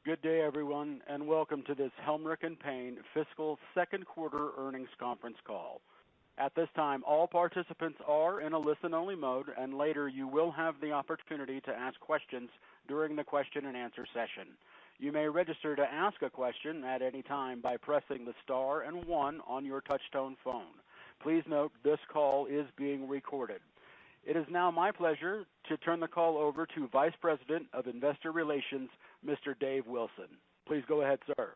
Good day, everyone, and welcome to this Helmerich Payne fiscal second quarter earnings conference call. At this time, all participants are in a listen-only mode, and later you will have the opportunity to ask questions during the question and answer session. You may register to ask a question at any time by pressing the star and 1 on your touch-tone phone. Please note this call is being recorded. It is now my pleasure to turn the call over to Vice President of Investor Relations, Mr. Dave Wilson. Please go ahead, sir.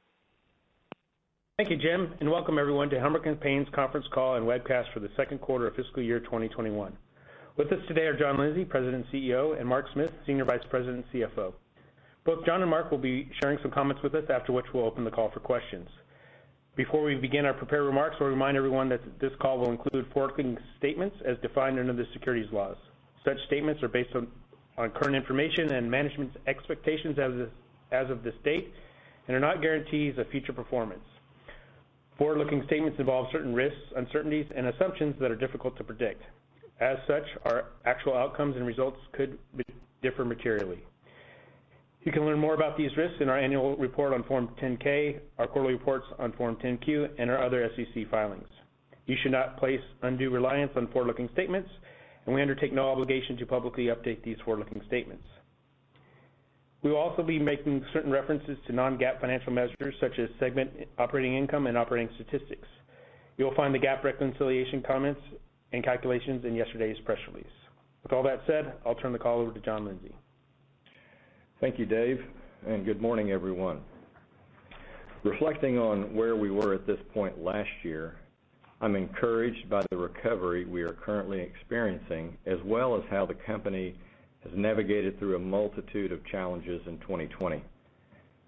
Thank you, Jim, and welcome everyone to Helmerich Payne's conference call and webcast for the second quarter of fiscal year 2021. With us today are John Lindsay, President and CEO, and Mark Smith, Senior Vice President and CFO. Both John and Mark will be sharing some comments with us, after which we'll open the call for questions. Before we begin our prepared remarks, we'll remind everyone that this call will include forward-looking statements as defined under the securities laws. Such statements are based on current information and management's expectations as of this date and are not guarantees of future performance. Forward-looking statements involve certain risks, uncertainties, and assumptions that are difficult to predict. As such, our actual outcomes and results could differ materially. You can learn more about these risks in our annual report on Form 10-K, our quarterly reports on Form 10-Q, and our other SEC filings. You should not place undue reliance on forward-looking statements, and we undertake no obligation to publicly update these forward-looking statements. We will also be making certain references to non-GAAP financial measures such as segment operating income and operating statistics. You will find the GAAP reconciliation comments and calculations in yesterday's press release. With all that said, I'll turn the call over to John Lindsay. Thank you, Dave, and good morning, everyone. Reflecting on where we were at this point last year, I'm encouraged by the recovery we are currently experiencing, as well as how the company has navigated through a multitude of challenges in 2020.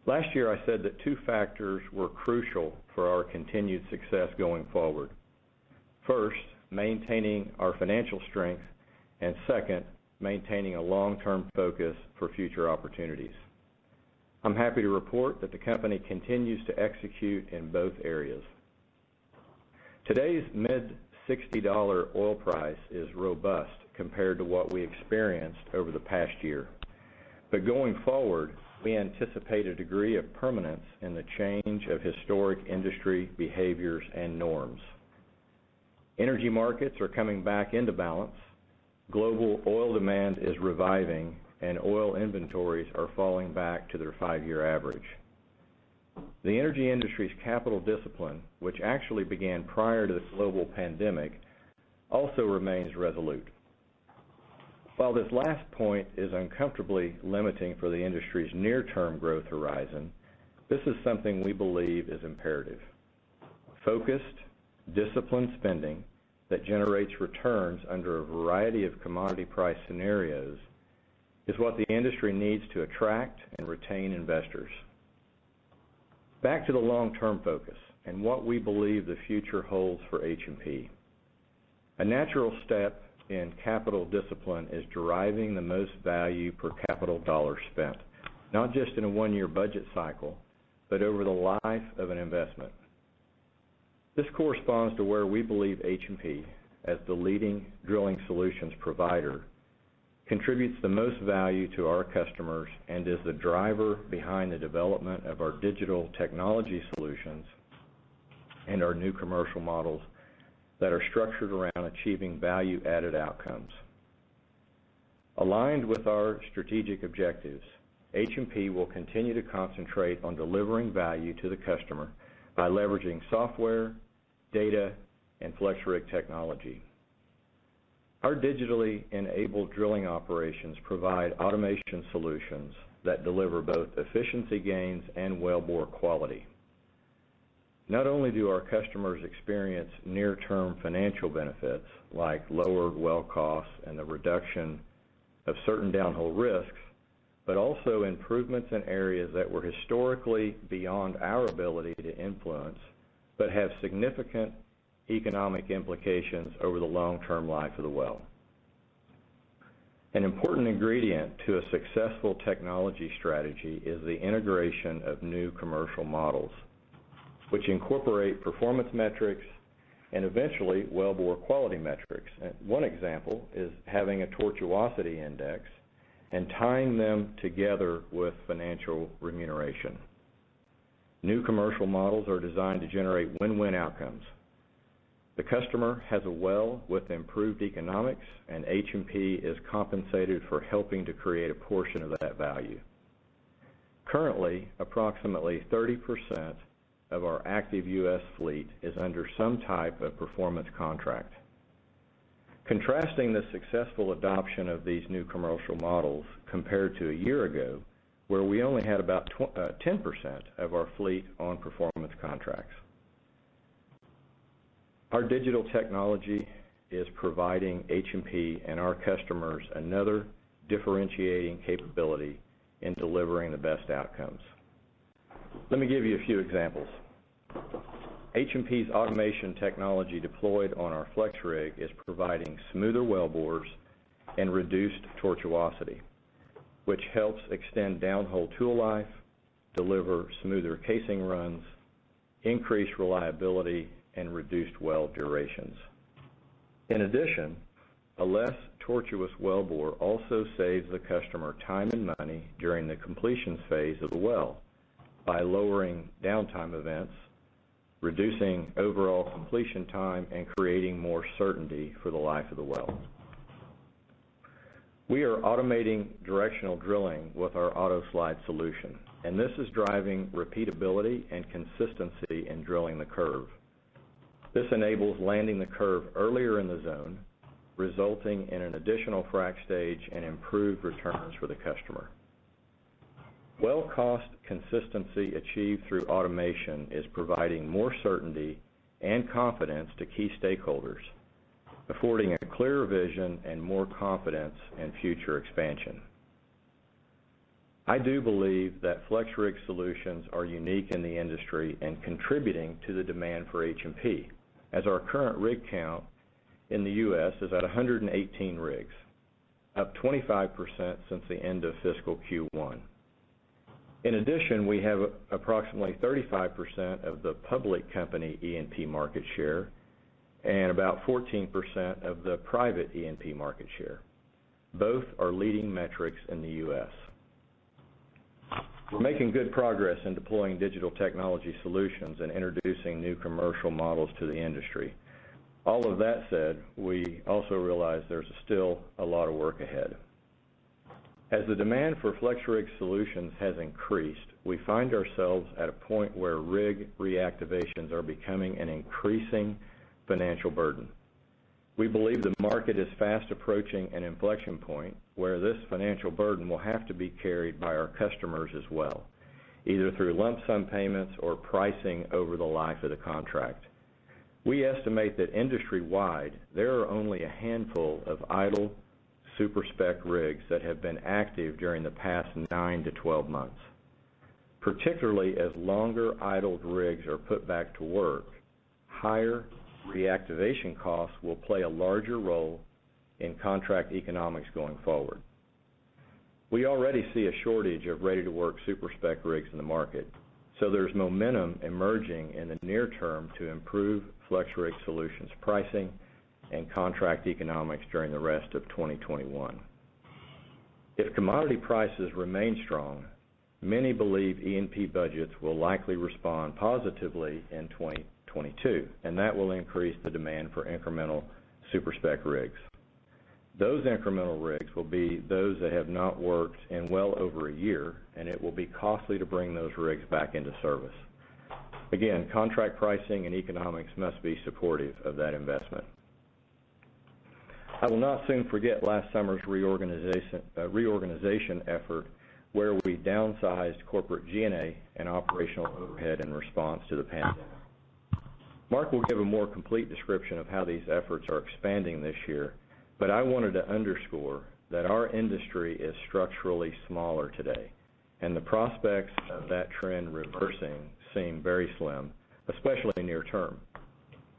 Last year, I said that 2 factors were crucial for our continued success going forward. First, maintaining our financial strength, and second, maintaining a long-term focus for future opportunities. I'm happy to report that the company continues to execute in both areas. Today's mid-$60 oil price is robust compared to what we experienced over the past year. But going forward, we anticipate a degree of permanence in the change of historic industry behaviors and norms. Energy markets are coming back into balance. Global oil demand is reviving, and oil inventories are falling back to their 5-year average. The energy industry's capital discipline, which actually began prior to the global pandemic, also remains resolute. While this last point is uncomfortably limiting for the industry's near-term growth horizon, this is something we believe is imperative. Focused, disciplined spending that generates returns under a variety of commodity price scenarios is what the industry needs to attract and retain investors. Back to the long-term focus and what we believe the future holds for H&P. A natural step in capital discipline is deriving the most value per capital dollar spent, not just in a 1-year budget cycle, but over the life of an investment. This corresponds to where we believe H&P, as the leading drilling solutions provider, contributes the most value to our customers and is the driver behind the development of our digital technology solutions and our new commercial models that are structured around achieving value-added outcomes. Aligned with our strategic objectives, H&P will continue to concentrate on delivering value to the customer by leveraging software, data, and FlexRig technology. Our digitally enabled drilling operations provide automation solutions that deliver both efficiency gains and wellbore quality. Not only do our customers experience near-term financial benefits like lower well costs and the reduction of certain downhole risks, but also improvements in areas that were historically beyond our ability to influence, but have significant economic implications over the long-term life of the well. An important ingredient to a successful technology strategy is the integration of new commercial models, which incorporate performance metrics and eventually wellbore quality metrics. And one example is having a tortuosity index and tying them together with financial remuneration. New commercial models are designed to generate win-win outcomes. The customer has a well with improved economics, and H&P is compensated for helping to create a portion of that value. Currently, approximately 30% of our active U.S. fleet is under some type of performance contract. Contrasting the successful adoption of these new commercial models compared to a year ago, where we only had about 10% of our fleet on performance contracts. Our digital technology is providing H&P and our customers another differentiating capability in delivering the best outcomes. Let me give you a few examples. H&P's automation technology deployed on our FlexRig is providing smoother wellbores and reduced tortuosity, which helps extend downhole tool life, deliver smoother casing runs, increase reliability, and reduced well durations. In addition, a less tortuous wellbore also saves the customer time and money during the completions phase of the well by lowering downtime events, reducing overall completion time, and creating more certainty for the life of the well. We are automating directional drilling with our AutoSlide solution, and this is driving repeatability and consistency in drilling the curve. This enables landing the curve earlier in the zone, resulting in an additional frac stage and improved returns for the customer. Well cost consistency achieved through automation is providing more certainty and confidence to key stakeholders, affording a clearer vision and more confidence in future expansion. I do believe that FlexRig solutions are unique in the industry and contributing to the demand for H&P, as our current rig count in the U.S. is at 118 rigs, up 25% since the end of fiscal Q1. In addition, we have approximately 35% of the public company E&P market share and about 14% of the private E&P market share. Both are leading metrics in the U.S. We're making good progress in deploying digital technology solutions and introducing new commercial models to the industry. All of that said, we also realize there's still a lot of work ahead. As the demand for FlexRig solutions has increased, we find ourselves at a point where rig reactivations are becoming an increasing financial burden. We believe the market is fast approaching an inflection point where this financial burden will have to be carried by our customers as well, either through lump sum payments or pricing over the life of the contract. We estimate that industry-wide, there are only a handful of idle super-spec rigs that have been active during the past 9 to 12 months. Particularly as longer idled rigs are put back to work, higher reactivation costs will play a larger role in contract economics going forward. We already see a shortage of ready-to-work super-spec rigs in the market, so there's momentum emerging in the near term to improve FlexRig solutions pricing and contract economics during the rest of 2021. If commodity prices remain strong, many believe E&P budgets will likely respond positively in 2022, and that will increase the demand for incremental super-spec rigs. Those incremental rigs will be those that have not worked in well over a year, and it will be costly to bring those rigs back into service. Again, contract pricing and economics must be supportive of that investment. I will not soon forget last summer's reorganization effort where we downsized corporate G&A and operational overhead in response to the pandemic. Mark will give a more complete description of how these efforts are expanding this year, but I wanted to underscore that our industry is structurally smaller today, and the prospects of that trend reversing seem very slim, especially near term.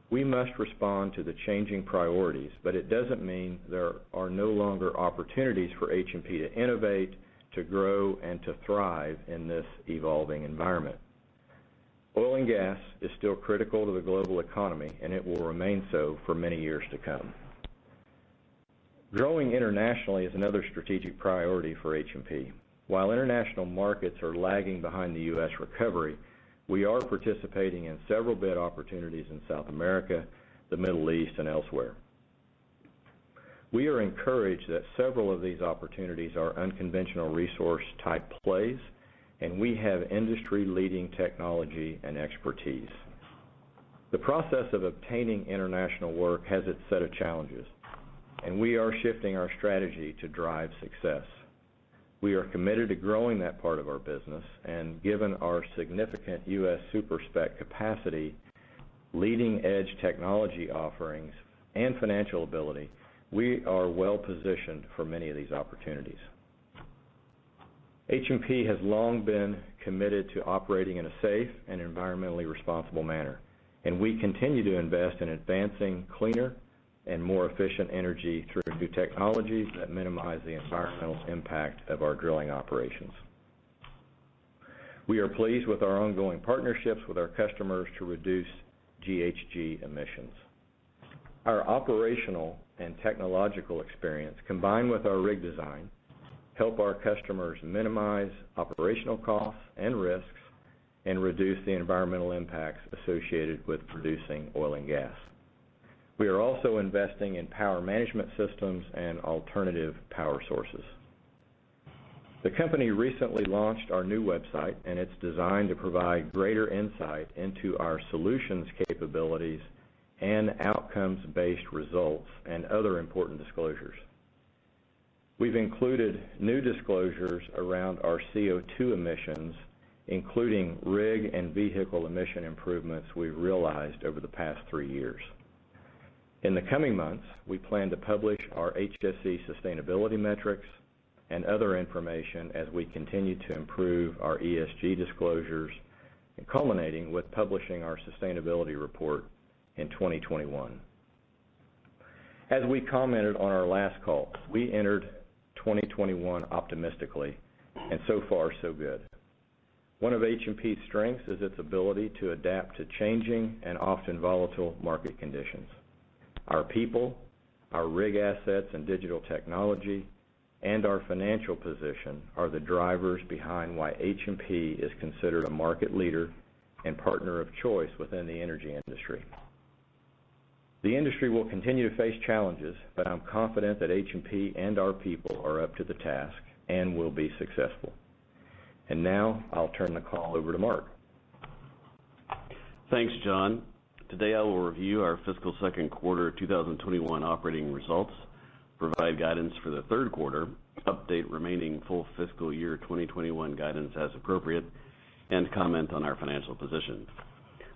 We must respond to the changing priorities, but it doesn't mean there are no longer opportunities for H&P to innovate, to grow, and to thrive in this evolving environment. Oil and gas is still critical to the global economy, and it will remain so for many years to come. Growing internationally is another strategic priority for H&P. While international markets are lagging behind the U.S. recovery, we are participating in several bid opportunities in South America, the Middle East, and elsewhere. We are encouraged that several of these opportunities are unconventional resource type plays, and we have industry-leading technology and expertise. The process of obtaining international work has its set of challenges, and we are shifting our strategy to drive success. We are committed to growing that part of our business, and given our significant U.S. super-spec capacity, leading-edge technology offerings, and financial ability, we are well positioned for many of these opportunities. H&P has long been committed to operating in a safe and environmentally responsible manner, and we continue to invest in advancing cleaner and more efficient energy through new technologies that minimize the environmental impact of our drilling operations. We are pleased with our ongoing partnerships with our customers to reduce GHG emissions. Our operational and technological experience, combined with our rig design, help our customers minimize operational costs and risks and reduce the environmental impacts associated with producing oil and gas. We are also investing in power management systems and alternative power sources. The company recently launched our new website, and it's designed to provide greater insight into our solutions capabilities and outcomes-based results and other important disclosures. We've included new disclosures around our CO2 emissions, including rig and vehicle emission improvements we've realized over the past 3 years. In the coming months, we plan to publish our HSE sustainability metrics and other information as we continue to improve our ESG disclosures, and culminating with publishing our sustainability report in 2021. As we commented on our last call, we entered 2021 optimistically, and so far so good. One of H&P's strengths is its ability to adapt to changing and often volatile market conditions. Our people, our rig assets and digital technology, and our financial position are the drivers behind why H&P is considered a market leader and partner of choice within the energy industry. The industry will continue to face challenges, but I'm confident that H&P and our people are up to the task and will be successful. And now I'll turn the call over to Mark. Thanks, John. Today I will review our fiscal second quarter 2021 operating results, provide guidance for the third quarter, update remaining full fiscal year 2021 guidance as appropriate, and comment on our financial position.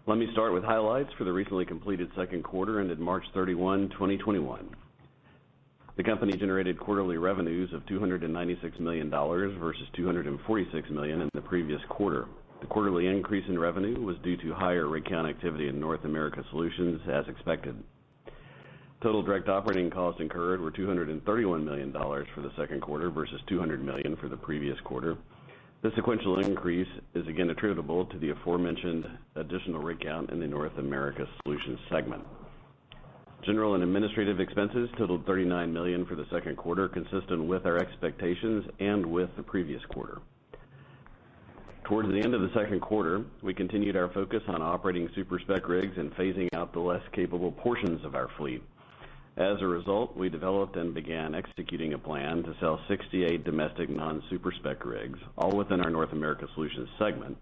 Let me start with highlights for the recently completed second quarter ended March 31, 2021. The company generated quarterly revenues of $296 million versus $246 million in the previous quarter. The quarterly increase in revenue was due to higher rig count activity in North America Solutions as expected. Total direct operating costs incurred were $231 million for the second quarter versus $200 million for the previous quarter. The sequential increase is again attributable to the aforementioned additional rig count in the North America Solutions segment. General and administrative expenses totaled $39 million for the second quarter, consistent with our expectations and with the previous quarter. Towards the end of the second quarter, we continued our focus on operating super-spec rigs and phasing out the less capable portions of our fleet. As a result, we developed and began executing a plan to sell 68 domestic non-super-spec rigs, all within our North America Solutions segment,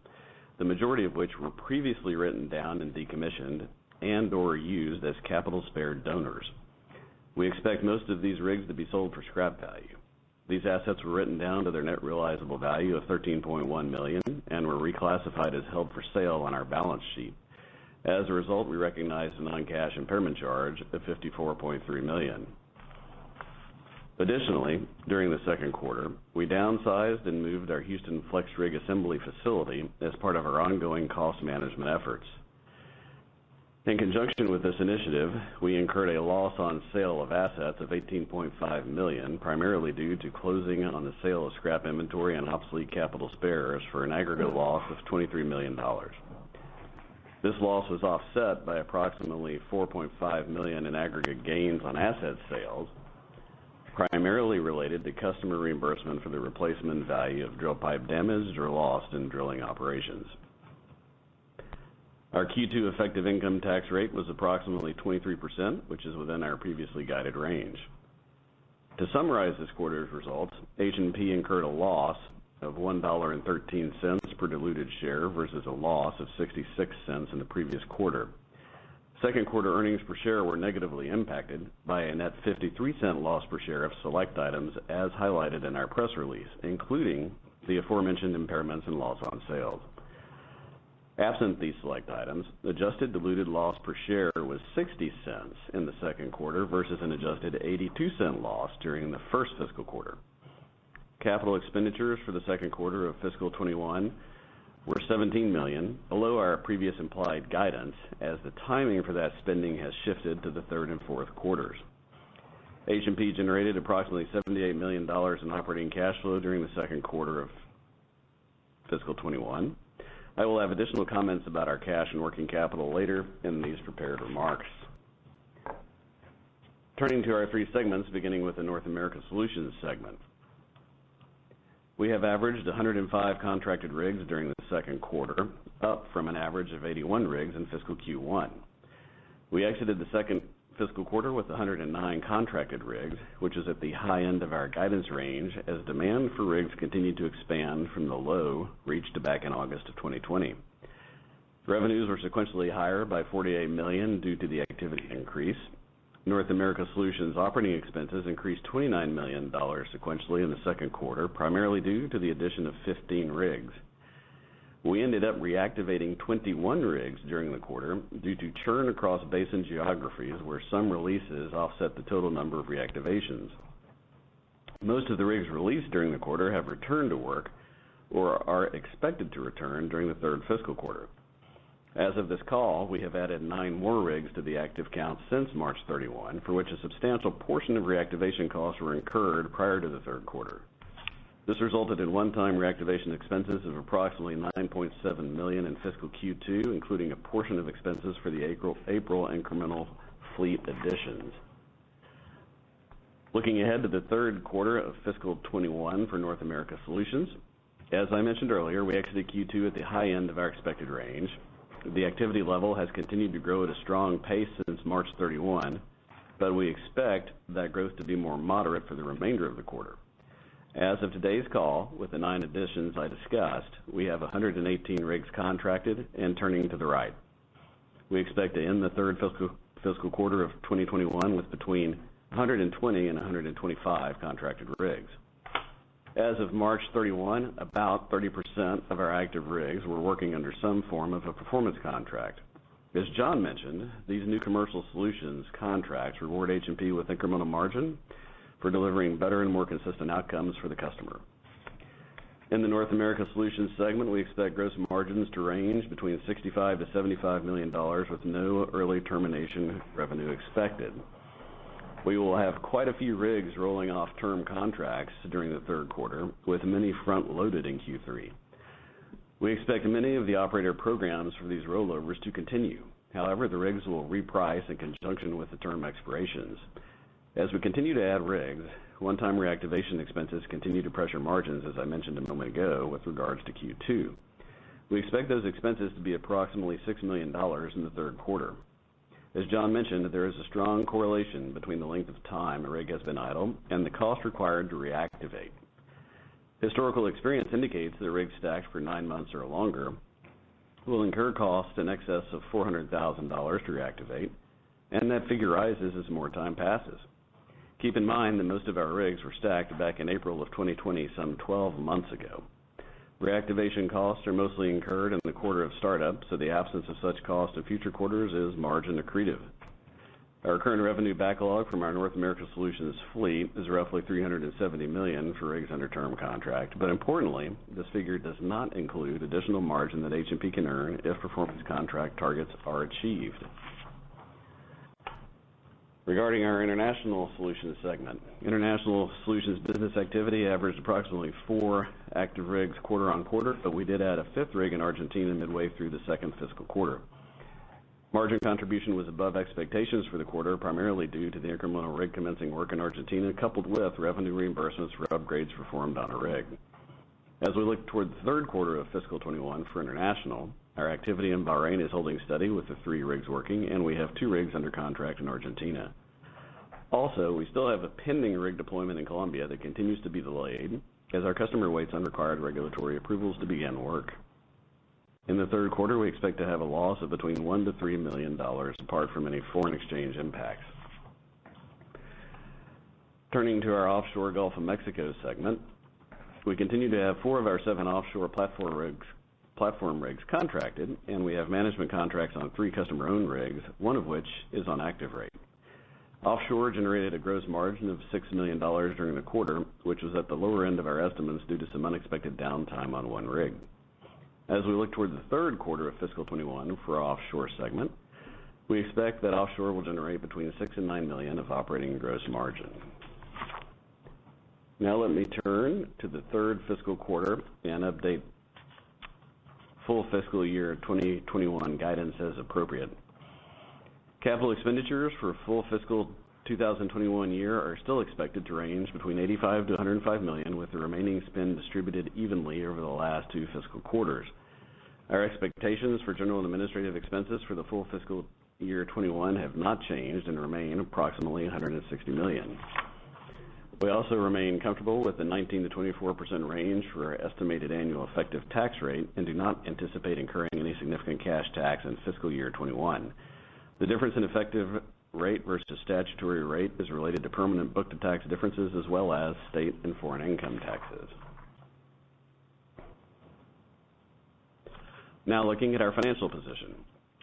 the majority of which were previously written down and decommissioned and or used as capital spare donors. We expect most of these rigs to be sold for scrap value. These assets were written down to their net realizable value of $13.1 million and were reclassified as held for sale on our balance sheet. As a result, we recognized a non-cash impairment charge of $54.3 million. Additionally, during the second quarter, we downsized and moved our Houston Flex Rig Assembly facility as part of our ongoing cost management efforts. In conjunction with this initiative, we incurred a loss on sale of assets of $18.5 million, primarily due to closing on the sale of scrap inventory and obsolete capital spares for an aggregate loss of $23 million. This loss was offset by approximately $4.5 million in aggregate gains on asset sales, primarily related to customer reimbursement for the replacement value of drill pipe damaged or lost in drilling operations. Our Q2 effective income tax rate was approximately 23%, which is within our previously guided range. To summarize this quarter's results, H&P incurred a loss of $1.13 per diluted share versus a loss of 66 cents in the previous quarter. Second quarter earnings per share were negatively impacted by a net 53-cent loss per share of select items as highlighted in our press release, including the aforementioned impairments and loss on sales. Absent these select items, adjusted diluted loss per share was 60 cents in the second quarter versus an adjusted 82-cent loss during the first fiscal quarter. Capital expenditures for the second quarter of fiscal 21 were $17 million, below our previous implied guidance, as the timing for that spending has shifted to the third and fourth quarters. H&P generated approximately $78 million in operating cash flow during the second quarter of fiscal 21. I will have additional comments about our cash and working capital later in these prepared remarks. Turning to our three segments, beginning with the North America Solutions segment. We have averaged 105 contracted rigs during the second quarter, up from an average of 81 rigs in fiscal Q1. We exited the second fiscal quarter with 109 contracted rigs, which is at the high end of our guidance range as demand for rigs continued to expand from the low reached back in August of 2020. Revenues were sequentially higher by $48 million due to the activity increase. North America Solutions operating expenses increased $29 million sequentially in the second quarter, primarily due to the addition of 15 rigs. We ended up reactivating 21 rigs during the quarter due to churn across basin geographies where some releases offset the total number of reactivations. Most of the rigs released during the quarter have returned to work or are expected to return during the third fiscal quarter. As of this call, we have added 9 more rigs to the active count since March 31, for which a substantial portion of reactivation costs were incurred prior to the third quarter. This resulted in one-time reactivation expenses of approximately $9.7 million in fiscal Q2, including a portion of expenses for the April incremental fleet additions. Looking ahead to the third quarter of fiscal 21 for North America Solutions, as I mentioned earlier, we exited Q2 at the high end of our expected range. The activity level has continued to grow at a strong pace since March 31, but we expect that growth to be more moderate for the remainder of the quarter. As of today's call, with the 9 additions I discussed, we have 118 rigs contracted and turning to the right. We expect to end the third fiscal quarter of 2021 with between 120 and 125 contracted rigs. As of March 31, about 30% of our active rigs were working under some form of a performance contract. As John mentioned, these new commercial solutions contracts reward H&P with incremental margin for delivering better and more consistent outcomes for the customer. In the North America Solutions segment, we expect gross margins to range between $65 to $75 million with no early termination revenue expected. We will have quite a few rigs rolling off term contracts during the third quarter, with many front-loaded in Q3. We expect many of the operator programs for these rollovers to continue. However, the rigs will reprice in conjunction with the term expirations. As we continue to add rigs, one-time reactivation expenses continue to pressure margins, as I mentioned a moment ago, with regards to Q2. We expect those expenses to be approximately $6 million in the third quarter. As John mentioned, there is a strong correlation between the length of time a rig has been idle and the cost required to reactivate. Historical experience indicates that rigs stacked for 9 months or longer will incur costs in excess of $400,000 to reactivate, and that figure rises as more time passes. Keep in mind that most of our rigs were stacked back in April of 2020, some 12 months ago. Reactivation costs are mostly incurred in the quarter of startup, so the absence of such costs in future quarters is margin accretive. Our current revenue backlog from our North America Solutions fleet is roughly $370 million for rigs under term contract, but importantly, this figure does not include additional margin that H&P can earn if performance contract targets are achieved. Regarding our International Solutions segment, International Solutions business activity averaged approximately 4 active rigs quarter on quarter, but we did add a 5th rig in Argentina midway through the second fiscal quarter. Margin contribution was above expectations for the quarter, primarily due to the incremental rig commencing work in Argentina, coupled with revenue reimbursements for upgrades performed on a rig. As we look toward the third quarter of fiscal 21 for international, our activity in Bahrain is holding steady with the 3 rigs working, and we have 2 rigs under contract in Argentina. Also, we still have a pending rig deployment in Colombia that continues to be delayed as our customer waits on required regulatory approvals to begin work. In the third quarter, we expect to have a loss of between $1 to $3 million apart from any foreign exchange impacts. Turning to our offshore Gulf of Mexico segment, we continue to have 4 of our 7 offshore platform rigs contracted, and we have management contracts on 3 customer-owned rigs, one of which is on active rate. Offshore generated a gross margin of $6 million during the quarter, which was at the lower end of our estimates due to some unexpected downtime on 1 rig. As we look toward the third quarter of fiscal 21 for our offshore segment, we expect that offshore will generate between $6 and $9 million of operating gross margin. Now let me turn to the third fiscal quarter and update full fiscal year 2021 guidance as appropriate. Capital expenditures for full fiscal 2021 year are still expected to range between $85 to $105 million, with the remaining spend distributed evenly over the last 2 fiscal quarters. Our expectations for general and administrative expenses for the full fiscal year 21 have not changed and remain approximately $160 million. We also remain comfortable with the 19 to 24% range for our estimated annual effective tax rate and do not anticipate incurring any significant cash tax in fiscal year 21. The difference in effective rate versus statutory rate is related to permanent book-to-tax differences as well as state and foreign income taxes. Now looking at our financial position.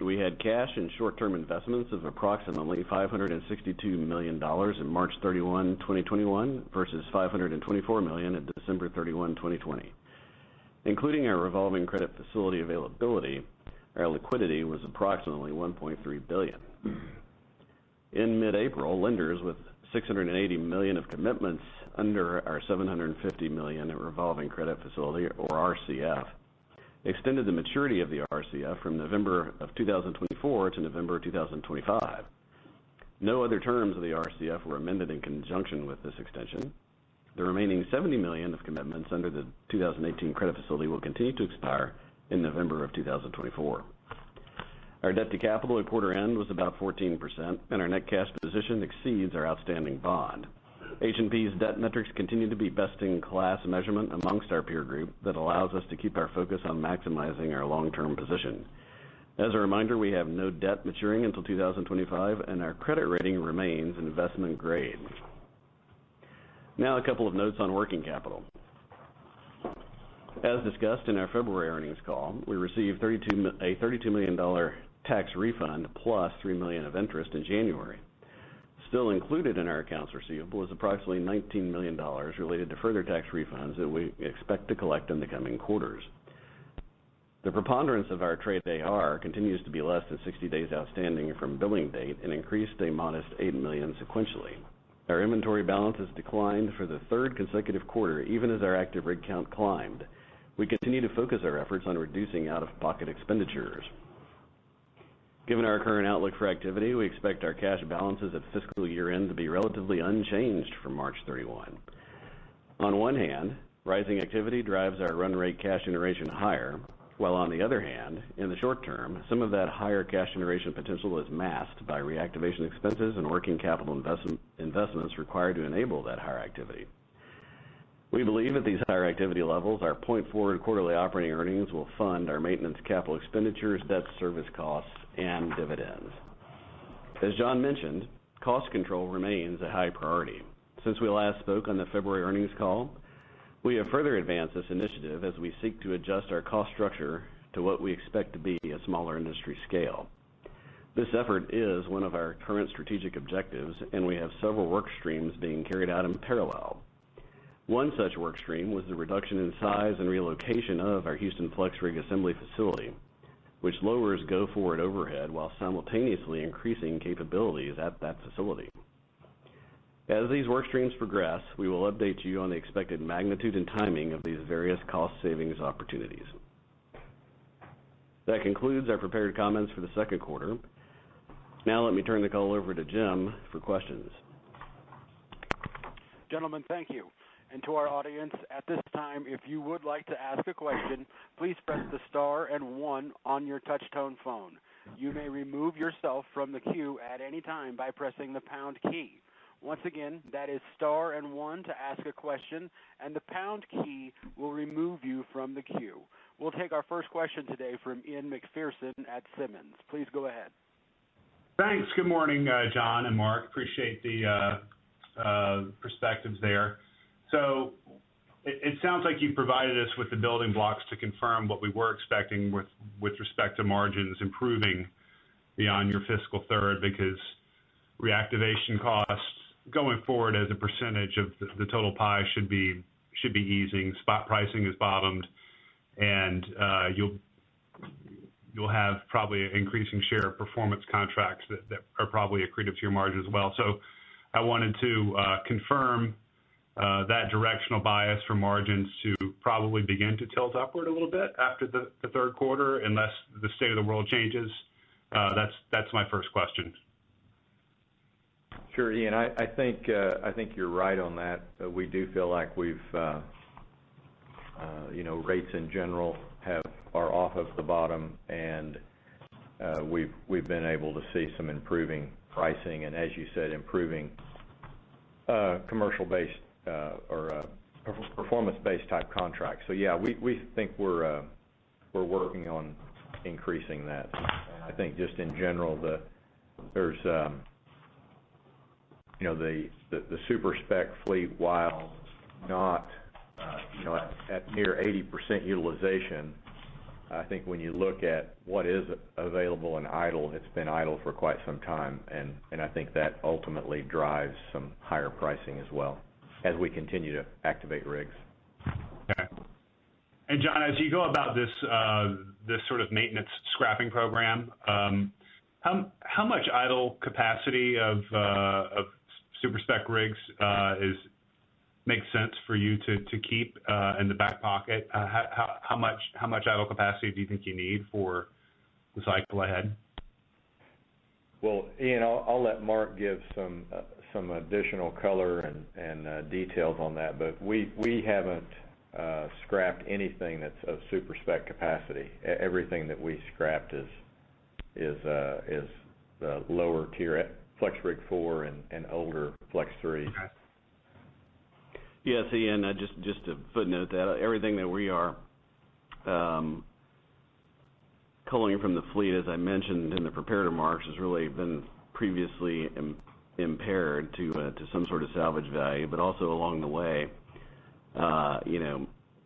We had cash and short-term investments of approximately $562 million in March 31, 2021 versus $524 million at December 31, 2020. Including our revolving credit facility availability, our liquidity was approximately $1.3 billion. In mid-April, lenders with $680 million of commitments under our $750 million revolving credit facility, or RCF, extended the maturity of the RCF from November of 2024 to November 2025. No other terms of the RCF were amended in conjunction with this extension. The remaining $70 million of commitments under the 2018 credit facility will continue to expire in November of 2024. Our debt to capital at quarter end was about 14%, and our net cash position exceeds our outstanding bond. H&P's debt metrics continue to be best-in-class measurement amongst our peer group that allows us to keep our focus on maximizing our long-term position. As a reminder, we have no debt maturing until 2025, and our credit rating remains investment grade. Now a couple of notes on working capital. As discussed in our February earnings call, we received a $32 million tax refund plus $3 million of interest in January. Still included in our accounts receivable is approximately $19 million related to further tax refunds that we expect to collect in the coming quarters. The preponderance of our trade AR continues to be less than 60 days outstanding from billing date and increased a modest $8 million sequentially. Our inventory balance has declined for the third consecutive quarter, even as our active rig count climbed. We continue to focus our efforts on reducing out-of-pocket expenditures. Given our current outlook for activity, we expect our cash balances at fiscal year end to be relatively unchanged from March 31. On one hand, rising activity drives our run rate cash generation higher, while on the other hand, in the short term, some of that higher cash generation potential is masked by reactivation expenses and working capital investments required to enable that higher activity. We believe at these higher activity levels, our point-forward quarterly operating earnings will fund our maintenance capital expenditures, debt service costs, and dividends. As John mentioned, cost control remains a high priority. Since we last spoke on the February earnings call, we have further advanced this initiative as we seek to adjust our cost structure to what we expect to be a smaller industry scale. This effort is one of our current strategic objectives, and we have several work streams being carried out in parallel. One such work stream was the reduction in size and relocation of our Houston Flex Rig Assembly facility, which lowers go-forward overhead while simultaneously increasing capabilities at that facility. As these work streams progress, we will update you on the expected magnitude and timing of these various cost savings opportunities. That concludes our prepared comments for the second quarter. Now let me turn the call over to Jim for questions. Gentlemen, thank you. And to our audience, at this time, if you would like to ask a question, please press the star and 1 on your touch-tone phone. You may remove yourself from the queue at any time by pressing the pound key. Once again, that is star and 1 to ask a question, and the pound key will remove you from the queue. We'll take our first question today from Ian McPherson at Simmons. Please go ahead. Thanks. Good morning, John and Mark. Appreciate the perspectives there. So it sounds like you provided us with the building blocks to confirm what we were expecting with respect to margins improving beyond your fiscal third, because reactivation costs going forward as a percentage of the total pie should be easing. Spot pricing is bottomed, and you'll have probably an increasing share of performance contracts that are probably accretive to your margin as well. So I wanted to confirm that directional bias for margins to probably begin to tilt upward a little bit after the third quarter, unless the state of the world changes. That's my first question. Sure, Ian. I think you're right on that. We do feel like we've, rates in general are off of the bottom, and we've been able to see some improving pricing, and as you said, improving commercial-based or performance-based type contracts. So yeah, we think we're working on increasing that. I think just in general, there's the super spec fleet, while not at near 80% utilization, I think when you look at what is available and idle, it's been idle for quite some time, and I think that ultimately drives some higher pricing as well as we continue to activate rigs. Okay. And John, as you go about this sort of maintenance scrapping program, how much idle capacity of super spec rigs makes sense for you to keep in the back pocket? How much idle capacity do you think you need for the cycle ahead? Well, Ian, I'll let Mark give some additional color and details on that, but we haven't scrapped anything that's of super spec capacity. Everything that we scrapped is the lower tier Flex Rig 4 and older Flex 3. Okay. Yes, Ian, just to footnote that, everything that we are culling from the fleet, as I mentioned in the prepared remarks, has really been previously impaired to some sort of salvage value, but also along the way,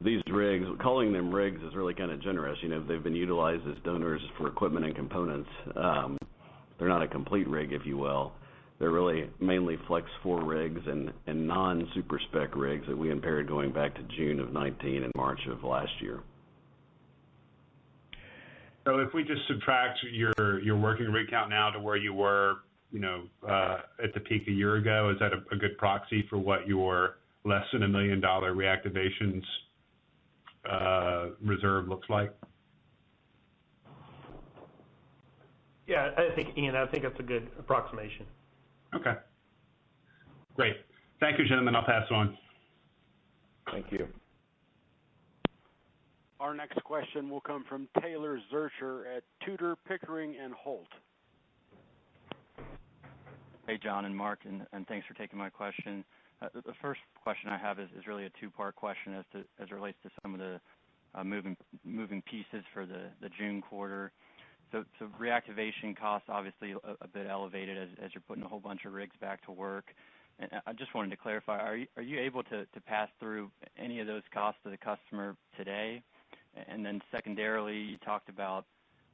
these rigs, calling them rigs is really kind of generous. They've been utilized as donors for equipment and components. They're not a complete rig, if you will. They're really mainly Flex 4 rigs and non-super spec rigs that we impaired going back to June of 19 and March of last year. So if we just subtract your working rig count now to where you were, at the peak a year ago, is that a good proxy for what your less than $1 million reactivations reserve looks like? Yeah, Ian, I think that's a good approximation. Okay. Great. Thank you, gentlemen. I'll pass it on. Thank you. Our next question will come from Taylor Zurcher at Tudor, Pickering, and Holt. Hey, John and Mark, and thanks for taking my question. The first question I have is really a two-part question as it relates to some of the moving pieces for the June quarter. So reactivation costs obviously a bit elevated as you're putting a whole bunch of rigs back to work. And I just wanted to clarify, are you able to pass through any of those costs to the customer today? And then secondarily, you talked about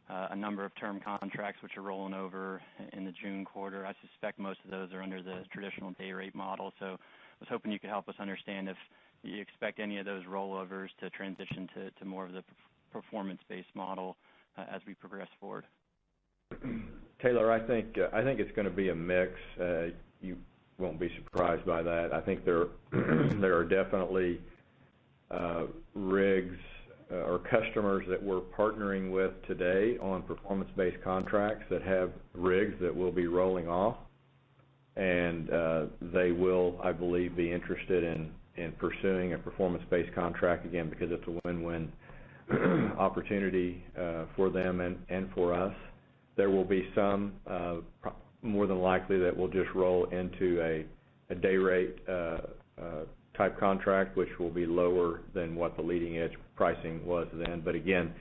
a number of term contracts which are rolling over in the June quarter. I suspect most of those are under the traditional day rate model. So I was hoping you could help us understand if you expect any of those rollovers to transition to more of the performance-based model as we progress forward. Taylor, I think it's going to be a mix. You won't be surprised by that. I think there are definitely rigs or customers that we're partnering with today on performance-based contracts that have rigs that will be rolling off, and they will, I believe, be interested in pursuing a performance-based contract again because it's a win-win opportunity for them and for us. There will be some, more than likely, that will just roll into a day rate type contract, which will be lower than what the leading edge pricing was then. But again,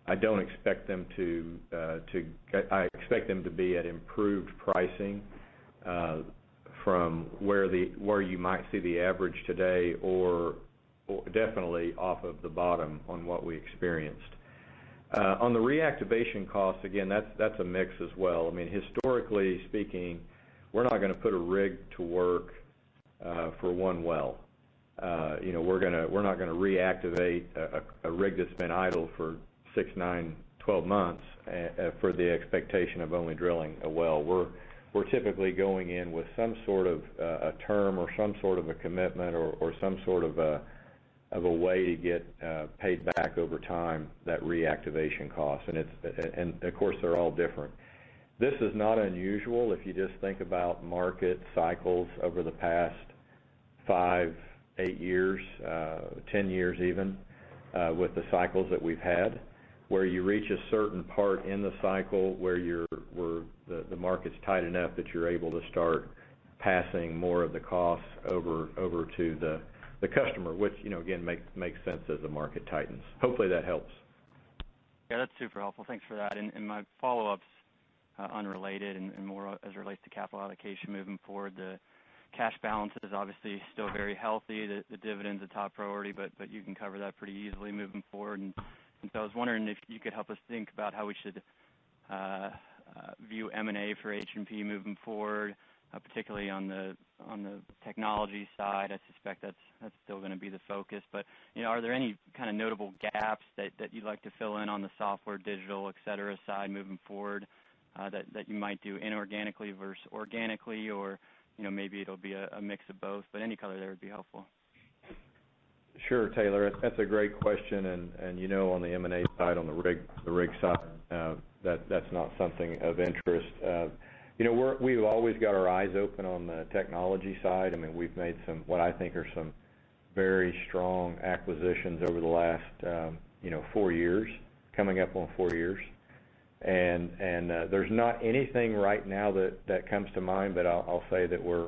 I don't expect them I expect them to be at improved pricing from where you might see the average today, or definitely off of the bottom on what we experienced. On the reactivation costs, again, that's a mix as well. I mean, historically speaking, we're not going to put a rig to work for one well. We're not going to reactivate a rig that's been idle for 6, 9, 12 months for the expectation of only drilling a well. We're typically going in with some sort of a term or some sort of a commitment or some sort of a way to get paid back over time, that reactivation cost. And of course they're all different. This is not unusual if you just think about market cycles over the past 5, 8 years, 10 years even, with the cycles that we've had, where you reach a certain part in the cycle where the market's tight enough that you're able to start passing more of the costs over to the customer, which, again, makes sense as the market tightens. Hopefully that helps. Yeah, that's super helpful. Thanks for that. And my follow-up's unrelated and more as it relates to capital allocation moving forward. The cash balance is obviously still very healthy. The dividend's a top priority, but you can cover that pretty easily moving forward. And so I was wondering if you could help us think about how we should view M&A for H&P moving forward, particularly on the technology side. I suspect that's still going to be the focus. But are there any kind of notable gaps that you'd like to fill in on the software, digital, et cetera side moving forward that you might do inorganically versus organically, or maybe it'll be a mix of both? But any color there would be helpful. Sure, Taylor. That's a great question, and on the M&A side, on the rig side, that's not something of interest. We've always got our eyes open on the technology side. I mean, we've made what I think are some very strong acquisitions over the last 4 years, coming up on 4 years. And there's not anything right now that comes to mind, but I'll say that we're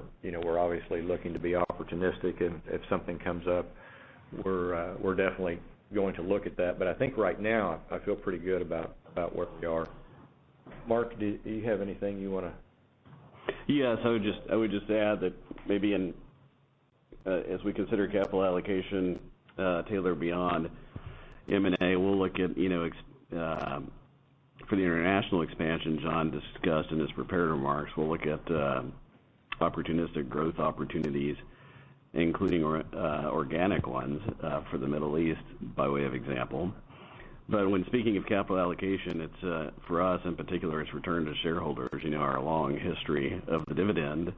obviously looking to be opportunistic, and if something comes up, we're definitely going to look at that. But I think right now I feel pretty good about where we are. Mark, do you have anything you want to? Yes, I would just add that maybe as we consider capital allocation, Taylor, beyond M&A, we'll look at for the international expansion John discussed in his prepared remarks. We'll look at opportunistic growth opportunities, including organic ones for the Middle East, by way of example. But when speaking of capital allocation, it's for us in particular, it's return to shareholders. Our long history of the dividend,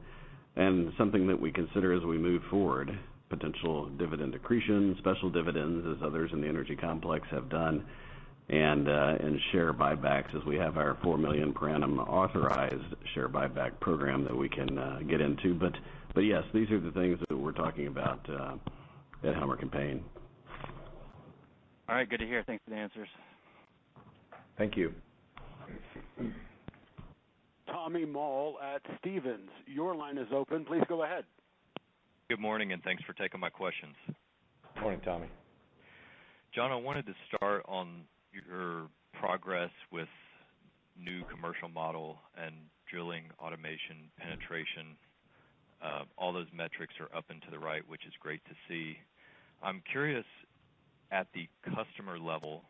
and something that we consider as we move forward, potential dividend accretion, special dividends, as others in the energy complex have done, and share buybacks, as we have our $4 million per annum authorized share buyback program that we can get into. But yes, these are the things that we're talking about at Helmerich Payne. All right, good to hear. Thanks for the answers. Thank you. Tommy Moll at Stephens, your line is open. Please go ahead. Good morning, and thanks for taking my questions. Good morning, Tommy. John, I wanted to start on your progress with new commercial model and drilling automation penetration. All those metrics are up and to the right, which is great to see. I'm curious, at the customer level,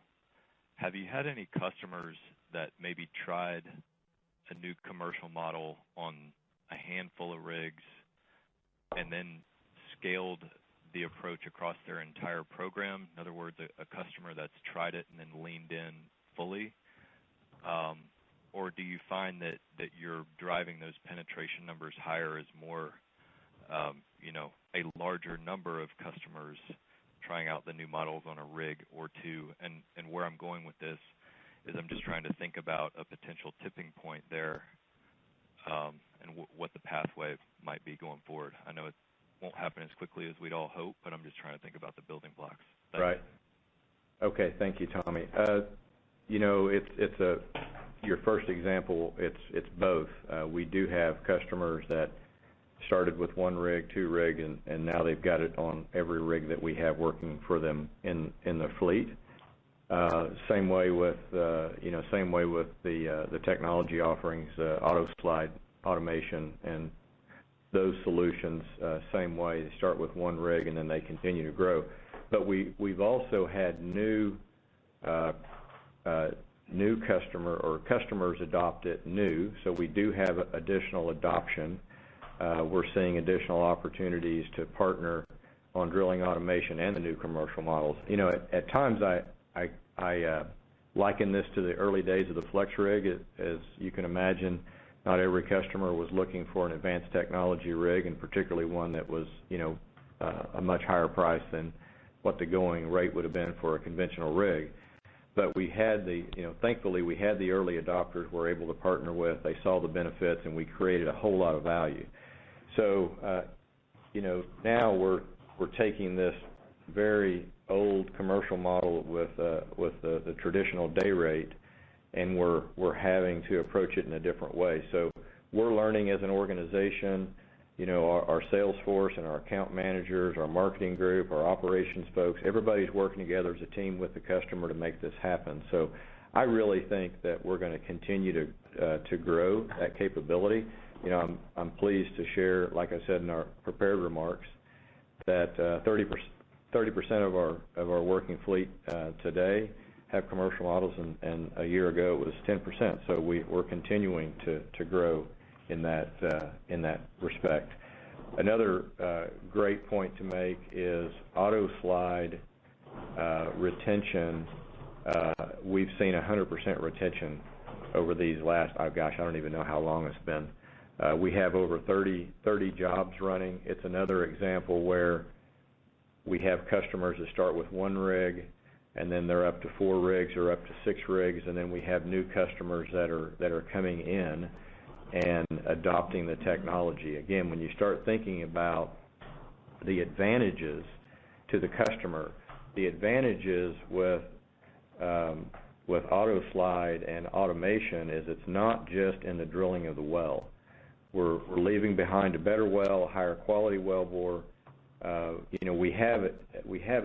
have you had any customers that maybe tried a new commercial model on a handful of rigs and then scaled the approach across their entire program? In other words, a customer that's tried it and then leaned in fully? Or do you find that you're driving those penetration numbers higher as more, a larger number of customers trying out the new models on a rig or two. And where I'm going with this is I'm just trying to think about a potential tipping point there, and what the pathway might be going forward. I know it won't happen as quickly as we'd all hope, but I'm just trying to think about the building blocks. Right. Okay, thank you, Tommy. It's your first example. It's both. We do have customers that started with 1 rig, 2 rig, and now they've got it on every rig that we have working for them in the fleet. Same way with the technology offerings, AutoSlide automation and those solutions. Same way, they start with 1 rig and then they continue to grow. But we've also had new customer or customers adopt it new, so we do have additional adoption. We're seeing additional opportunities to partner on drilling automation and the new commercial models. At times I liken this to the early days of the flex rig. As you can imagine, not every customer was looking for an advanced technology rig, and particularly one that was a much higher price than what the going rate would have been for a conventional rig. But we had thankfully we had the early adopters we're able to partner with. They saw the benefits, and we created a whole lot of value. So, now we're taking this very old commercial model with the traditional day rate, and we're having to approach it in a different way. So we're learning as an organization. Our sales force and our account managers, our marketing group, our operations folks, everybody's working together as a team with the customer to make this happen. So I really think that we're going to continue to grow that capability. I'm pleased to share, like I said in our prepared remarks, that 30% of our working fleet today have commercial models, and a year ago it was 10%. So we're continuing to grow in that respect. Another great point to make is AutoSlide retention. We've seen 100% retention over these last, I don't even know how long it's been. We have over 30 jobs running. It's another example where we have customers that start with 1 rig, and then they're up to 4 rigs or up to 6 rigs, and then we have new customers that are coming in and adopting the technology. Again, when you start thinking about the advantages to the customer, the advantages with AutoSlide and automation is it's not just in the drilling of the well. We're leaving behind a better well, a higher quality wellbore. We have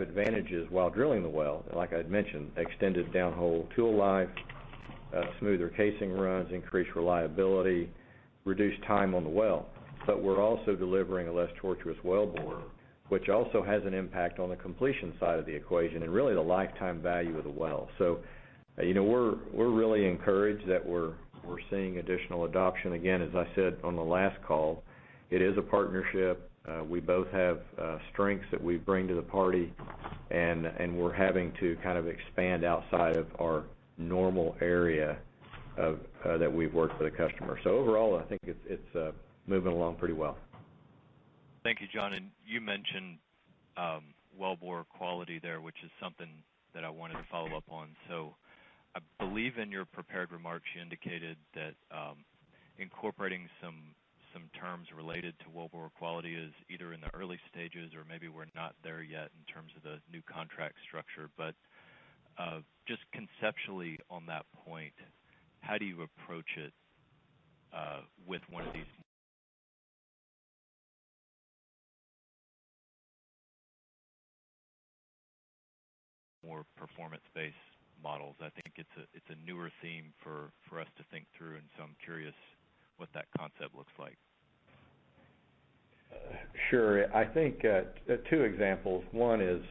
advantages while drilling the well, like I'd mentioned, extended downhole tool life, smoother casing runs, increased reliability, reduced time on the well. But we're also delivering a less tortuous wellbore, which also has an impact on the completion side of the equation and really the lifetime value of the well. So, we're really encouraged that we're seeing additional adoption. Again, as I said on the last call, it is a partnership. We both have strengths that we bring to the party, and we're having to kind of expand outside of our normal area that we've worked with a customer. So overall, I think it's moving along pretty well. Thank you, John. And you mentioned wellbore quality there, which is something that I wanted to follow up on. So I believe in your prepared remarks you indicated that incorporating some terms related to wellbore quality is either in the early stages or maybe we're not there yet in terms of the new contract structure. But just conceptually on that point, how do you approach it with one of these more performance-based models? I think it's a newer theme for us to think through, and so I'm curious what that concept looks like. Sure. I think 2 examples. One is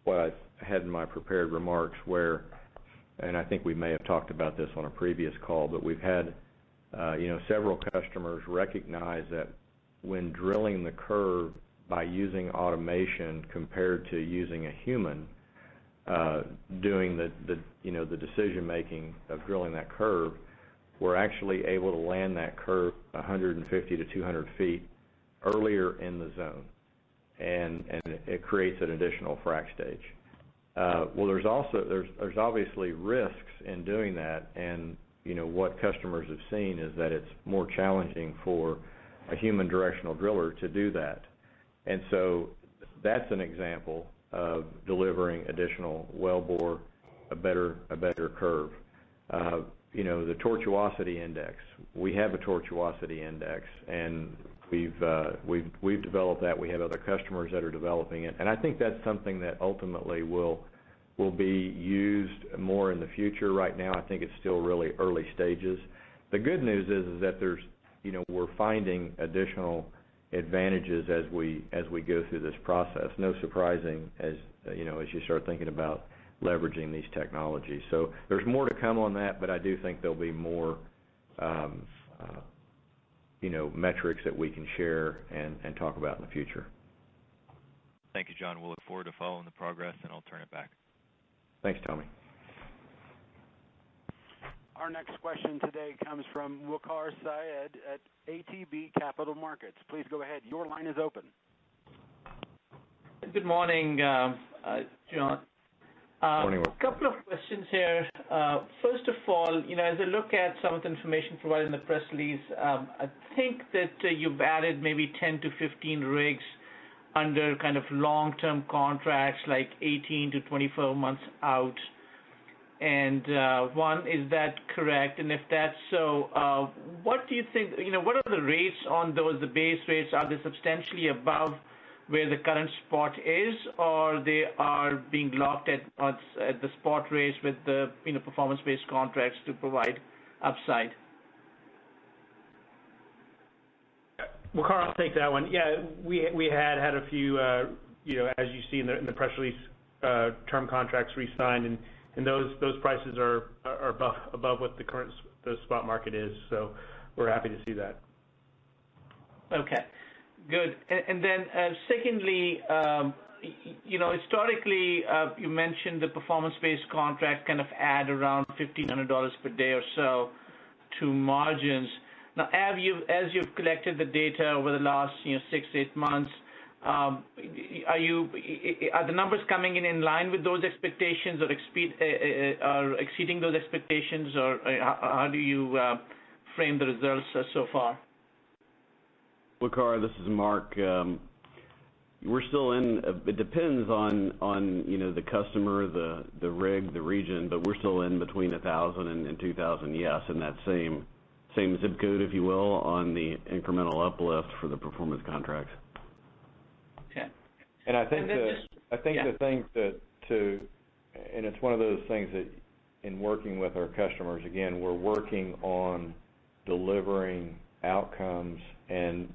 what I had in my prepared remarks where, and I think we may have talked about this on a previous call, but we've had several customers recognize that when drilling the curve by using automation compared to using a human doing the decision making of drilling that curve, we're actually able to land that curve 150 to 200 feet earlier in the zone. and it creates an additional frac stage. Well, there's obviously risks in doing that, and what customers have seen is that it's more challenging for a human directional driller to do that. And so that's an example of delivering additional wellbore, a better curve. The tortuosity index. We have a tortuosity index, and we've developed that. We have other customers that are developing it, and I think that's something that ultimately will be used more in the future. Right now, I think it's still really early stages. The good news is that we're finding additional advantages as we go through this process. No surprising as you start thinking about leveraging these technologies. So there's more to come on that, but I do think there'll be more metrics that we can share and talk about in the future. Thank you, John. We'll look forward to following the progress, and I'll turn it back. Thanks, Tommy. Our next question today comes from Waqar Syed at ATB Capital Markets. Please go ahead. Your line is open. Good morning, John. Morning. A couple of questions here. First of all, as I look at some of the information provided in the press release, I think that you've added maybe 10 to 15 rigs under kind of long-term contracts, like 18 to 24 months out. And one, is that correct? And if that's so, what do you think, what are the rates on those, the base rates? Are they substantially above where the current spot is, or they are being locked at the spot rates with the performance-based contracts to provide upside? Waqar, I'll take that one. Yeah, we had a few, as you see in the press release, term contracts re-signed, and those prices are above what the spot market is. So we're happy to see that. Okay, good. And then secondly, historically, you mentioned the performance-based contract kind of add around $1,500 per day or so to margins. Now, as you've collected the data over the last 6-8 months, are the numbers coming in line with those expectations, or exceeding those expectations, or how do you frame the results so far? Waqar, this is Mark. We're still in. It depends on the customer, the rig, the region, but we're still in between 1,000 and 2,000. Yes, in that same zip code, if you will, on the incremental uplift for the performance contracts. Okay. And I think the thing and it's one of those things that in working with our customers, again, we're working on delivering outcomes, and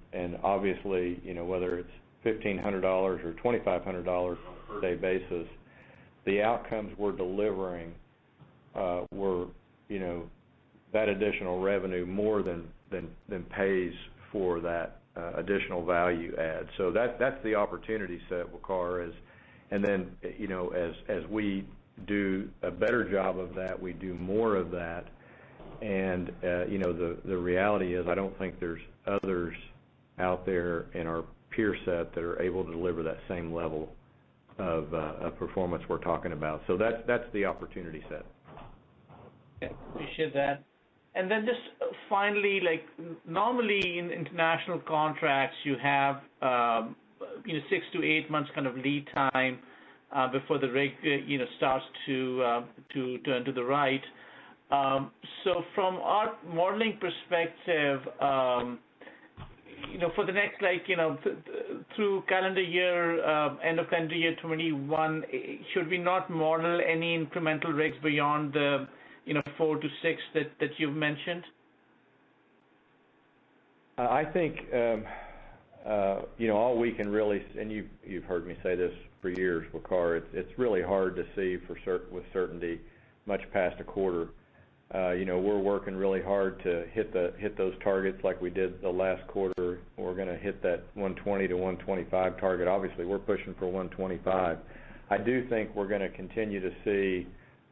obviously, whether it's $1,500 or $2,500 on a per day basis, the outcomes we're delivering were, that additional revenue more than pays for that additional value add. So that's the opportunity set, Waqar, and then as we do a better job of that, we do more of that, and the reality is I don't think there's others out there in our peer set that are able to deliver that same level of performance we're talking about. So that's the opportunity set. Okay, appreciate that. And then just finally, normally in international contracts, you have 6 to 8 months kind of lead time before the rig starts to turn to the right. So from our modeling perspective, for the next through calendar year, end of calendar year 21, should we not model any incremental rigs beyond the 4 to 6 that you've mentioned? I think all we can really, and you've heard me say this for years, Waqar, it's really hard to see with certainty much past a quarter. We're working really hard to hit those targets like we did the last quarter. We're going to hit that 120 to 125 target. Obviously, we're pushing for 125. I do think we're going to continue to see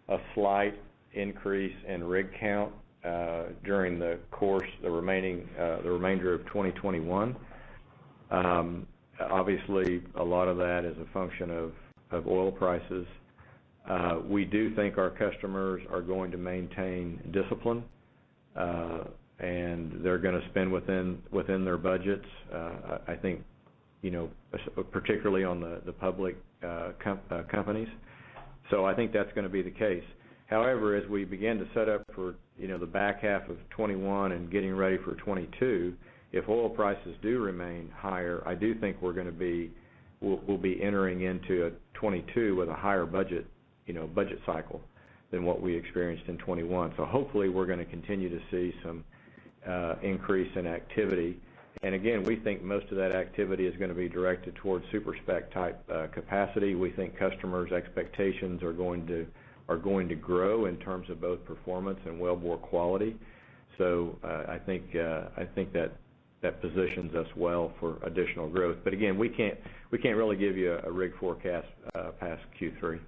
a slight increase in rig count during the remainder of 2021. Obviously, a lot of that is a function of oil prices. We do think our customers are going to maintain discipline, and they're going to spend within their budgets. I think, particularly on the public companies. So I think that's going to be the case. However, as we begin to set up for the back half of 21 and getting ready for 22, if oil prices do remain higher, I do think we'll be entering into a 22 with a higher budget cycle than what we experienced in 21. So hopefully we're going to continue to see some increase in activity. And again, we think most of that activity is going to be directed towards super spec type capacity. We think customers' expectations are going to grow in terms of both performance and wellbore quality. So I think that positions us well for additional growth. But again, we can't really give you a rig forecast past Q3.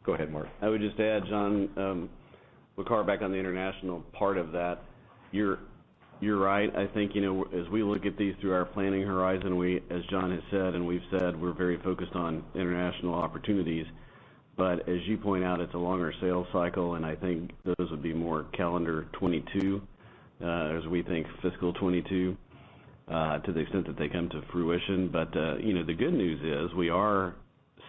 Go ahead, Mark. I would just add, John, Waqar, back on the international part of that, you're right. I think, as we look at these through our planning horizon, as John has said, and we've said, we're very focused on international opportunities. But as you point out, it's a longer sales cycle, and I think those would be more calendar 22, as we think fiscal 22, to the extent that they come to fruition. But, the good news is we are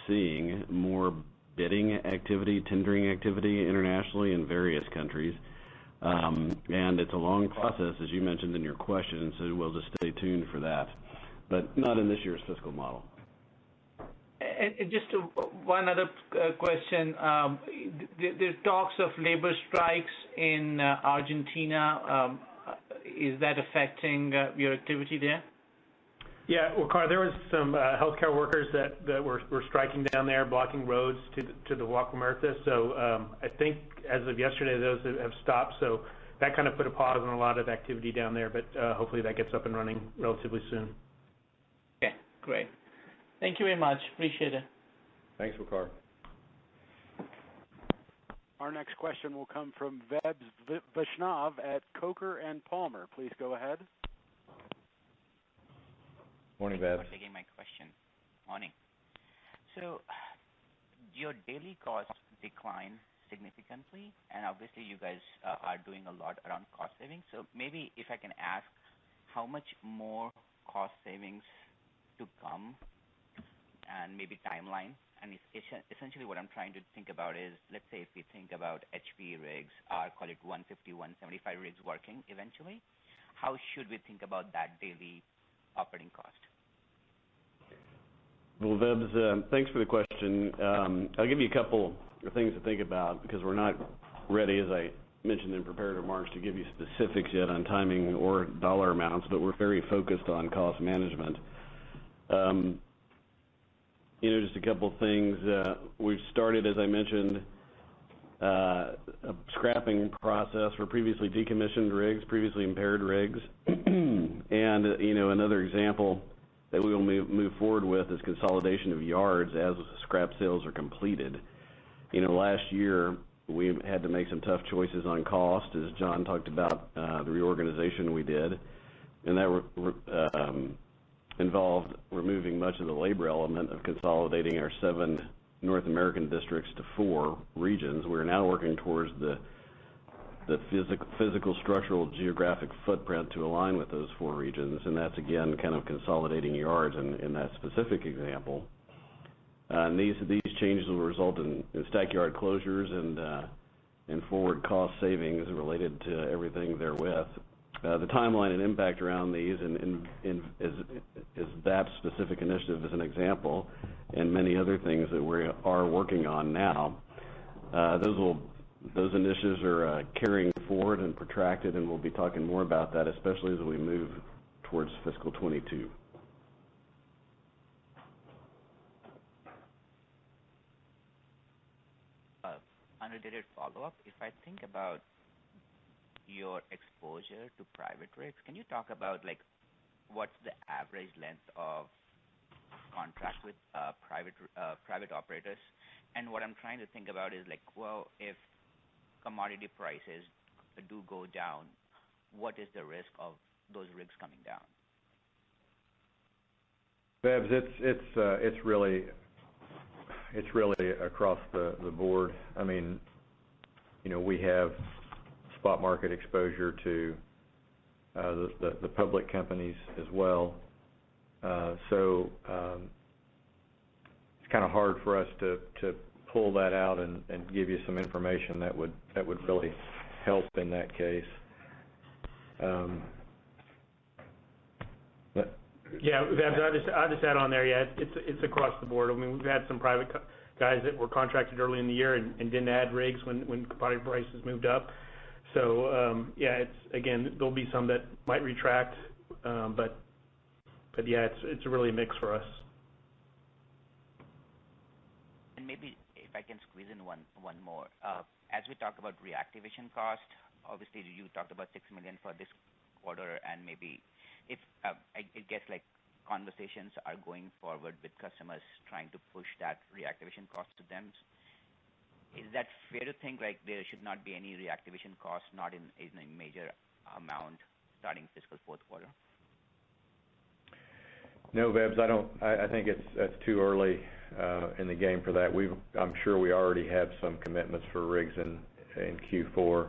seeing more bidding activity, tendering activity internationally in various countries. And it's a long process, as you mentioned in your question, so we'll just stay tuned for that. But not in this year's fiscal model. And just one other question. There's talks of labor strikes in Argentina. Is that affecting your activity there? Yeah, Waqar, there was some healthcare workers that were striking down there, blocking roads to the Vaca Muerta. So I think as of yesterday, those have stopped. So that kind of put a pause on a lot of activity down there, but hopefully that gets up and running relatively soon. Okay, great. Thank you very much. Appreciate it. Thanks, Waqar. Our next question will come from Vebs Vaishnav at Coker & Palmer. Please go ahead. Morning, Thanks Vebs. for taking my question. Morning. So your daily costs decline significantly, and obviously you guys are doing a lot around cost savings. So maybe if I can ask, how much more cost savings to come, and maybe timeline? And essentially what I'm trying to think about is, let's say if we think about HP rigs, call it 150, 175 rigs working eventually, how should we think about that daily operating cost? Well, Vebs, thanks for the question. I'll give you a couple of things to think about because we're not ready, as I mentioned in prepared remarks, to give you specifics yet on timing or dollar amounts, but we're very focused on cost management. Just a couple of things. We've started, as I mentioned, a scrapping process for previously decommissioned rigs, previously impaired rigs. And, another example that we will move forward with is consolidation of yards as scrap sales are completed. Last year, we had to make some tough choices on cost, as John talked about the reorganization we did. And that involved removing much of the labor element of consolidating our 7 North American districts to 4 regions. We're now working towards the physical, structural, geographic footprint to align with those 4 regions, and that's again kind of consolidating yards in that specific example. And these changes will result in stack yard closures and forward cost savings related to everything therewith. The timeline and impact around these is that specific initiative as an example, and many other things that we are working on now. Those initiatives are carrying forward and protracted, and we'll be talking more about that, especially as we move towards fiscal 22. Unrelated follow-up, if I think about your exposure to private rigs, can you talk about what's the average length of contract with private operators? And what I'm trying to think about is if commodity prices do go down, what is the risk of those rigs coming down? Babs, it's really across the board. I mean, we have spot market exposure to the public companies as well. So it's kind of hard for us to pull that out and give you some information that would really help in that case. Yeah, I'll just add on there. Yeah, it's across the board. I mean, we've had some private guys that were contracted early in the year and didn't add rigs when commodity prices moved up. So yeah, there'll be some that might retract, but yeah, it's really a mix for us. And maybe if I can squeeze in one more, as we talk about reactivation cost, obviously you talked about $6 million for this quarter, and maybe if I guess like conversations are going forward with customers trying to push that reactivation cost to them. Is that fair to think like there should not be any reactivation cost, not in a major amount starting fiscal fourth quarter? No, Babs, I think it's too early in the game for that. I'm sure we already have some commitments for rigs in Q4.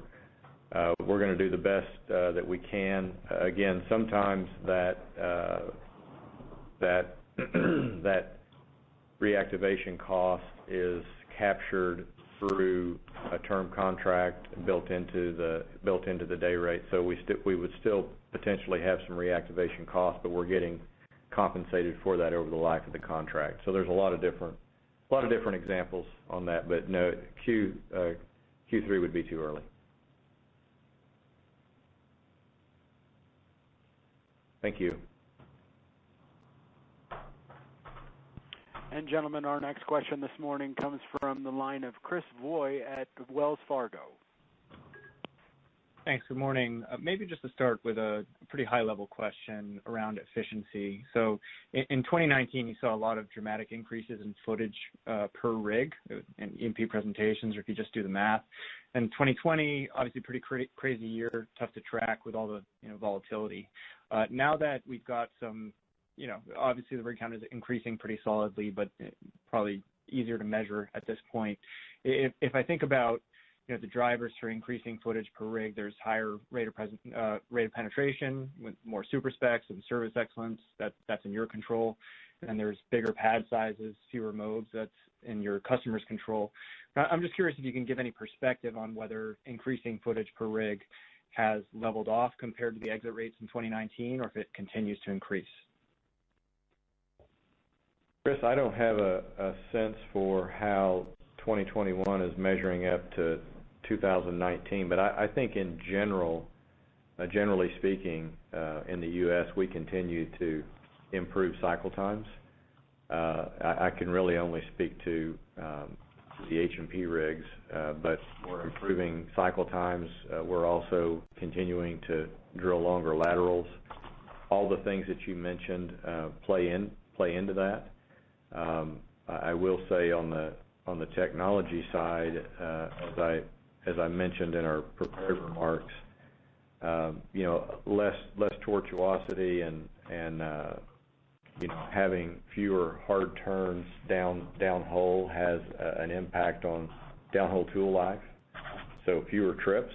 We're going to do the best that we can. Again, sometimes that reactivation cost is captured through a term contract built into the day rate. So we would still potentially have some reactivation costs, but we're getting compensated for that over the life of the contract. So there's a lot of different examples on that, but no, Q3 would be too early. Thank you. And gentlemen, our next question this morning comes from the line of Chris Voy at Wells Fargo. Thanks. Good morning. Maybe just to start with a pretty high-level question around efficiency. So in 2019, you saw a lot of dramatic increases in footage per rig in E&P presentations, or if you just do the math. And 2020, obviously pretty crazy year, tough to track with all the volatility. Now that we've got some, obviously the rig count is increasing pretty solidly, but probably easier to measure at this point. If I think about the drivers for increasing footage per rig, there's higher rate of penetration with more super specs and service excellence. That's in your control. And there's bigger pad sizes, fewer modes. That's in your customer's control. I'm just curious if you can give any perspective on whether increasing footage per rig has leveled off compared to the exit rates in 2019, or if it continues to increase. Chris, I don't have a sense for how 2021 is measuring up to 2019, but I think in generally speaking, in the U.S., we continue to improve cycle times. I can really only speak to the H&P rigs, but we're improving cycle times. We're also continuing to drill longer laterals. All the things that you mentioned play into that. I will say on the technology side, as I mentioned in our prepared remarks, less tortuosity and having fewer hard turns downhole has an impact on downhole tool life. So fewer trips,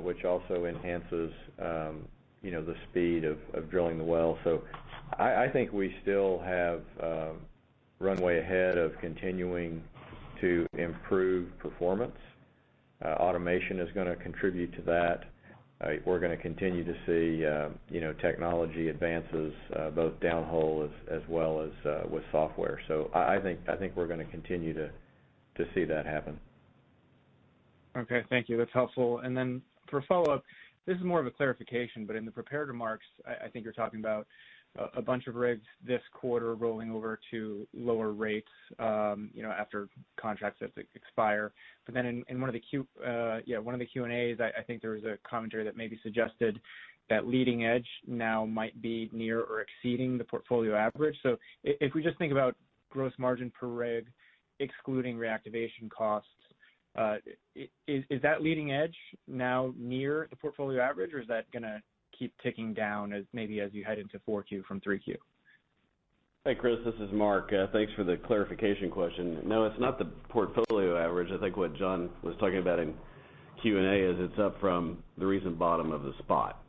which also enhances the speed of drilling the well. So I think we still have runway ahead of continuing to improve performance. Automation is going to contribute to that. We're going to continue to see, technology advances both downhole as well as with software. So I think we're going to continue to see that happen. Okay, thank you. That's helpful. And then for follow-up, this is more of a clarification, but in the prepared remarks, I think you're talking about a bunch of rigs this quarter rolling over to lower rates, after contracts that expire. But then in one of the Q&As, I think there was a commentary that maybe suggested that leading edge now might be near or exceeding the portfolio average. So if we just think about gross margin per rig, excluding reactivation costs, is that leading edge now near the portfolio average, or is that going to keep ticking down as you head into 4Q from 3Q? Hey, Chris, this is Mark. Thanks for the clarification question. No, it's not the portfolio average. I think what John was talking about in Q&A is it's up from the recent bottom of the spot,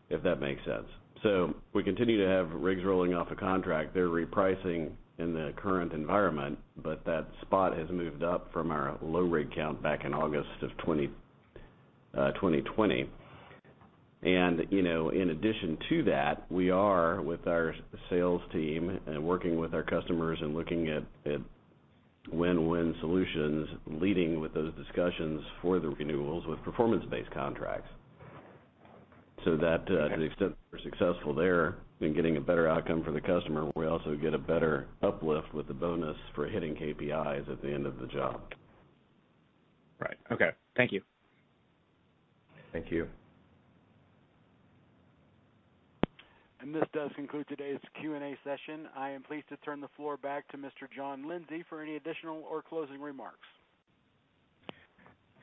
if that makes sense. So we continue to have rigs rolling off a contract. They're repricing in the current environment, but that spot has moved up from our low rig count back in August of 2020. And, in addition to that, we are, with our sales team, and working with our customers and looking at win-win solutions, leading with those discussions for the renewals with performance-based contracts. So that, to the extent we're successful there in getting a better outcome for the customer, we also get a better uplift with the bonus for hitting KPIs at the end of the job. Right. Okay. Thank you. Thank you. And this does conclude today's Q&A session. I am pleased to turn the floor back to Mr. John Lindsay for any additional or closing remarks.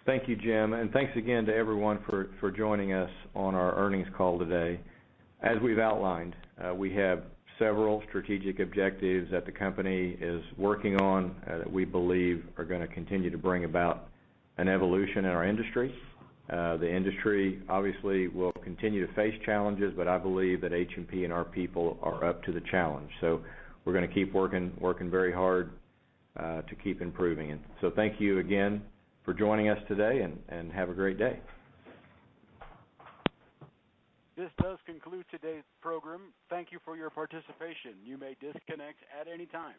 Thank you, Jim, and thanks again to everyone for joining us on our earnings call today. As we've outlined, we have several strategic objectives that the company is working on that we believe are going to continue to bring about an evolution in our industry. The industry obviously will continue to face challenges, but I believe that H&P and our people are up to the challenge. So we're going to keep working very hard to keep improving. And so thank you again for joining us today, and have a great day. This does conclude today's program. Thank you for your participation. You may disconnect at any time.